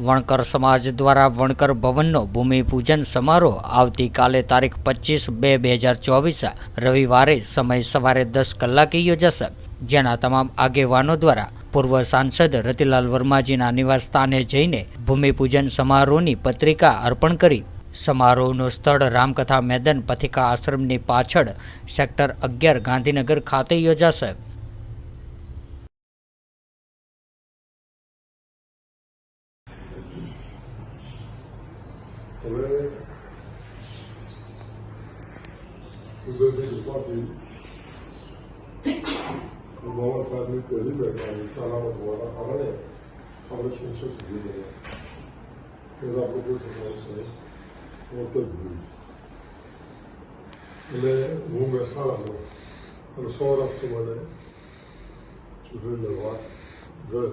વણકર સમાજ દ્વારા વણકર ભવનનો ભૂમિપૂજન સમારોહ આવતીકાલે તારીખ 25/2/2024 રવિવારે સમય સવારે 10 કલાકે યોજાશે, જેના તમામ આગેવાનો દ્વારા પૂર્વ સાંસદ રતિલાલ વર્માજીના નિવાસ સ્થાને જઈને ભૂમિપૂજન સમારોહની પત્રિકા અર્પણ કરી સમારોહનું સ્થળ રામકથા મેદાન પથિકા આશ્રમની પાછળ સેક્ટર 11 ગાંધીનગર ખાતે યોજાશે। बाबा साहब ने पहली बैठा सलामत हुआ खाने हमारे सेंसस भी गया मेरा आपको कोई सवाल है वो तो भूल मैं मुंह में सारा लो और सौराष्ट्र मैंने चूल्हे लगवा गए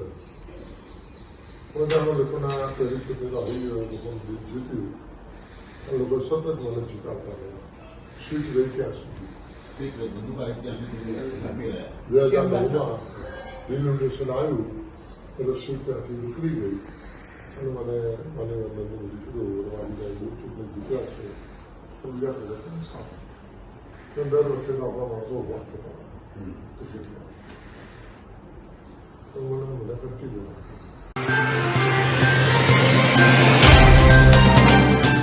प्रधानों देखो ना पहली छुट्टी का हुई है लोगों ने जीती और लोगों सतत मैंने जीताता रहा सीट गई क्या सीटी रिनोवेशन आयु तो सीट त्याथी निकली गई અને મને દીકરો મારી બહુ ચૂંટણી જીત્યા છે તો બીજા પ્રદર્શન સારું દર વર્ષે આપણા માણસો ઉભા થતા તો મને કરતી ગયું।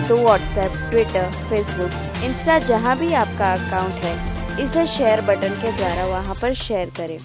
तो व्हाट्सएप, ट्विटर, फेसबुक, इंस्टा जहाँ भी आपका अकाउंट है, इसे शेयर बटन के द्वारा वहाँ पर शेयर करें।